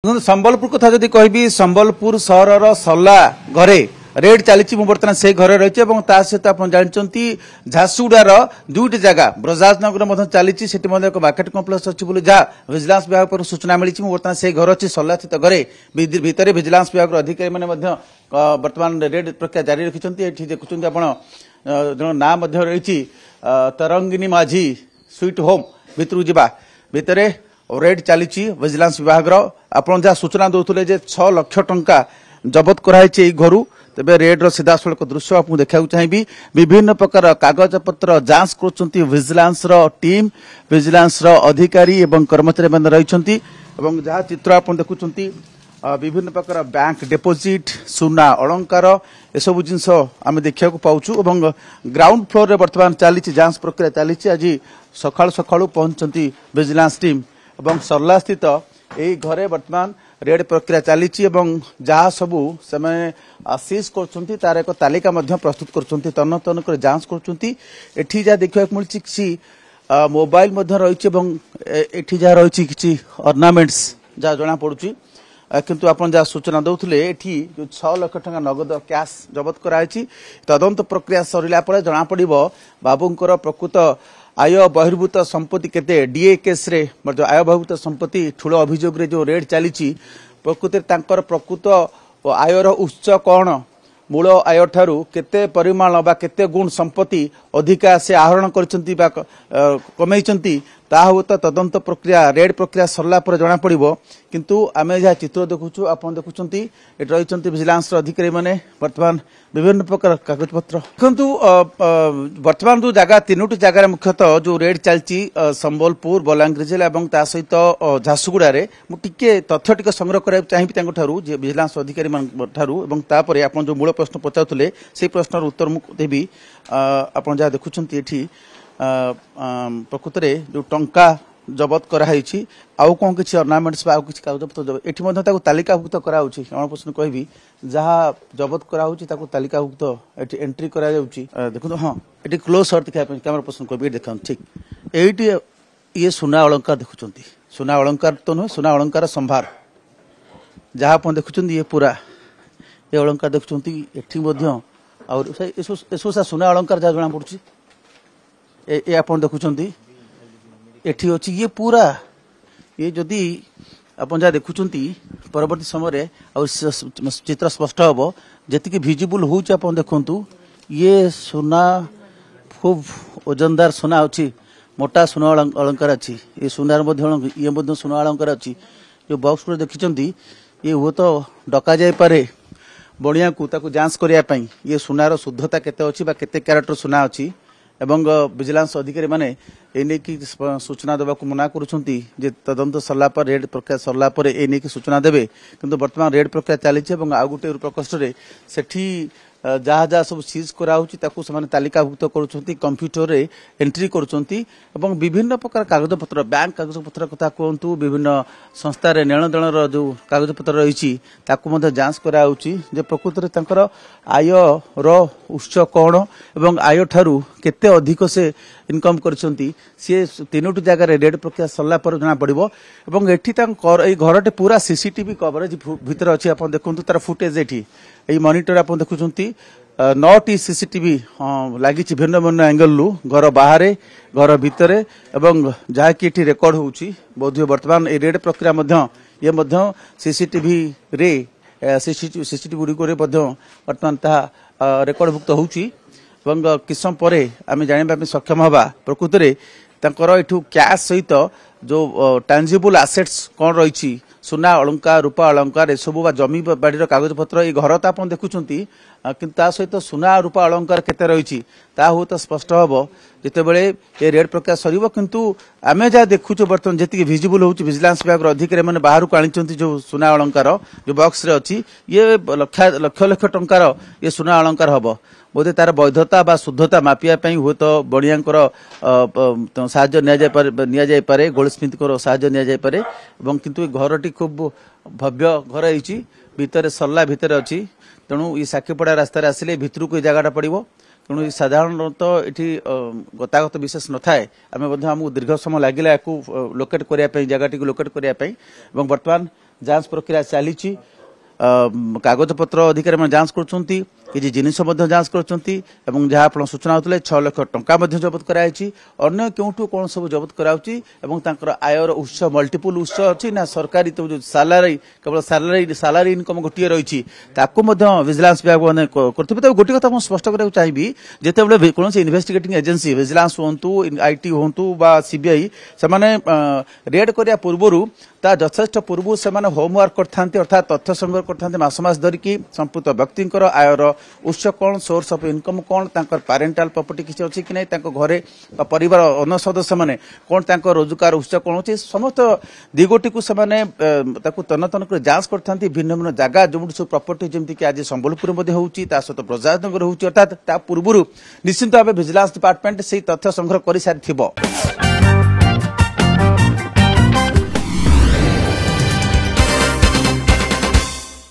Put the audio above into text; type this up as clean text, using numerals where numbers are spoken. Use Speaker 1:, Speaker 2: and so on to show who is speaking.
Speaker 1: संबलपुर कथा जदि कहबी संबलपुर सहर सल्ला घरे रेड चली बर्तमान से घरे रही सहित आप जानते झारसुगुड़ार दुईट जगह ब्रजाज नगर चली एक मार्केट कम्प्लेक्स अच्छी जहाँ विजिलेंस विभाग सूचना मिली बर्तमान से घर अच्छी सल्ला स्थित घरे भितर विजिलेंस विभाग अधिकारी मैंने बर्तमान रेड प्रक्रिया जारी रखिंट देखुं आप जन ना रही तरंगिनी माझी स्वीट होम भितर जावा भितर रेड चली विजिलेंस विभाग आप जहाँ सूचना दौले 6 लाख टंका जबत कराई घर तेज रेड सीधासख दृश्य आपको देखा चाहिए विभिन्न प्रकार कागज पत्र जांच कर विजिलेंस टीम विजिलेंस अधिकारी एवं कर्मचारी मैंने रही जहाँ चित्र आप देखुं विभिन्न प्रकार बैंक डिपोजिट सुना अलंकार एसबू जिनस आम देखा पाचु ग्राउंड फ्लोर रे बर्तमान चली जांच प्रक्रिया चली आज सकाळु सकाळु पहुंचती विजिलेंस टीम एवं सरला स्थित यही घरे बर्तमान रेड प्रक्रिया चली जहाँ सबू से सीज कर तार एक तालिका प्रस्तुत कर तन्न तन्न कर जांच कर जहाँ देखा मिली किसी मोबाइल रही जहाँ रही किसी अर्नामेंट्स जहाँ जना पड़ी किंतु आपन जहाँ सूचना दौले एठी जो 6 लाख टंका नगद कैश जबत कराई तदंत प्रक्रिया सरिला परे जना पड़िबो बाबूंकर प्रकृत आय बहिर्भूत संपत्ति केते डीए केस रे आय बहिर्भूत संपत्ति ठूल अभियोग रे जो रेड चली प्रकृति प्रकृत आयर उत्स कौन मूल आय ठारू केते परिमाण बा केते गुण संपत्ति अधिका से आहरण करछंती बा कमैछंती ता हो तदंत प्रक्रिया रेड प्रक्रिया सरला पर जना पड़िबो किंतु आमे जहाँ चित्र देखुचु आपन देखुचंती एट रहिचंती विजिलेंस अधिकारी माने बर्तमान विभिन्न प्रकार कागज पत्र देखंतु बर्तमान जो जगह 3टी जगह मुख्यतः जो रेड चलची संबलपुर बलांगीर जिला एवं ता सहित झारसुगुड़ा रे मु टिके तथ्य टिके संग्रह करा चाहिबी तांको ठारू जे विजिलेंस अधिकारी मान ठारू एवं तापरे आपन जो मूल प्रश्न पचाउतले से प्रश्नर उत्तर मु देबी आपन जहाँ देखुचंती एठी प्रकृत में जो टंका जबत कराई आउ कौन किसी अर्नामेंट्स किसी कागज पत्र ये तालिकाभुक्त कराऊँगी कौन प्रश्न कहबी जहाँ जबत कराऊँगी तालिकाभुक्त एंट्री करा देखो हाँ ये क्लोज सर्ट देखा कैमरा प्रश्न कहबी देखा ठीक ये ये सुना अलंकार देखुं सुना अलंकार तो नुहे सुना अलंकार संभार जहाँ आप देखुं ये पूरा ये अलंकार देखुं ये सुना अलंकार जहाँ जना पड़ी ये आप देखुं एठी अच्छी ये पूरा ये जदि आप जहाँ देखुं परवर्ती समय चित्र स्पष्ट हम जी भिजिबल हो देखु ये सुना खूब ओजनदार सुना अच्छी मोटा सुना अलंकार अच्छी ये सुनार ये सुना अलंकार अच्छी जो बॉक्स को देखिं ये वो तो डका जाए पारे बणिया को जांच करने ये सुनार शुद्धता केते अच्छी केते क्यारेक्टर सुना अच्छी एवं विजिलेंस अधिकारी माने एने की सूचना देवा मना करुछंती जे तदंत सरला पर रेड प्रक्रिया सरला पर एने की सूचना देबे किंतु वर्तमान रेड प्रक्रिया चली आउ गोटे प्रकोष्ठ रे सेठी जहाँ जहाँ सब सीज कराने तालिकाभुक्त कर कंप्यूटर रे एंट्री कर विभिन्न प्रकार कागज पत्र बैंक कागज पत्र कथा कहतु विभिन्न संस्था नेण देण जो कागज पत्र रही जांच कराऊँची प्रकृत में आय उत्स कौन एवं आय ठारू केते अधिक से इनकम करछंती सी 3टी जगह रेड प्रक्रिया सरला पर जना पड़िबो एवं एठी घरटे पूरा सीसीटीवी कवरेज भितर अच्छी आप देखु तार फुटेज एठी मॉनिटर आप देखुं 9टी सीसीटीवी लगी भिन्न भिन्न एंगल लु घर बाहर घर भितर एवं जहाँकि रेकर्ड होउची बोध वर्तमान ए रेड प्रक्रिया ये सीसीटीवी रे सीसीटीवी गुड़िक वर्तमान ताहा रेकर्डभुक्त होउची किस समय पर आम जाना सक्षम हवा प्रकृत में यू कैश सहित जो टांजिबल आसेट्स कौन रही सुना अलंकार रूपा अलंकार एसबू जमी बाड़ी कागज पत्र ये घर तो आप देखुं कि सहित सुना रूपा अलंकार केते रही हो तो स्पष्ट हम जितेबले ये रेड प्रक्रिया सर किंतु आम जहाँ देखुचु बर्तमान जी भिजिबल हो विजिलेंस विभाग अधिकारी मैंने बाहर को आनी जो सुना अलंकार जो बॉक्स रे अच्छी ये लक्ष लक्ष टंकार ये सुना अलंकार हम बोधे तार वैधता बा शुद्धता मापिया हुए तो बणियांकर साहाय्य पारे गोल्डस्मिथ साहाय्य नि किंतु घरटी खूब भव्य घर रही भितर सरला भितर अच्छी तेणु ये साक्षीपड़ा रास्तार आसिले भितर को जगटा पड़ो तेणु साधारणतः ये गतागत विशेष न थाए आमको दीर्घ समय लगे लोकेट करने जगह लोकेट करने बर्तमान जांच प्रक्रिया चली कागज पत्र अधिकारी मैंने जांच कर किसी जिनिस जांच कर जहाँ आप सूचना होते 6 लाख टंका जबत कराई अन्य क्योंठू कौन सब जबत कर आयर उत्स मल्टीपुल उत्स अच्छी ना सरकारी तो जो सालारी केवल सालारी इनकम गोटे रही विजिलेंस विभाग मैंने करते गोटे कथा मुझे स्पष्ट कराया चाहिए जिते कौन इन्वेस्टिगेटिंग एजेंसी विजिलेंस हूँ आईटी हूँ सीबीआई से रेड करिया पूर्व ता यथेष्ट पूर्व से होमवर्क करते अर्थात तथ्य संग्रह करते मस धरिकी संपुक्त व्यक्ति आयर उत्स कौन सोर्स ऑफ इनकम कौन पेरेंटाल प्रॉपर्टी किसी अच्छी कि नहीं घरे परिवार अन्य सदस्य मैंने कौन रोजगार उत्स कौन अच्छे समस्त दिगोटी को तन तन कर जांच करते भिन्न भिन्न जगह जो सब प्रॉपर्टी जमीक आज संबलपुर होती सहित ब्रजराजनगर होती अर्थात पूर्व निश्चित भाव विजिलेंस डिपार्टमेंट से तथ्य संग्रह कर सारी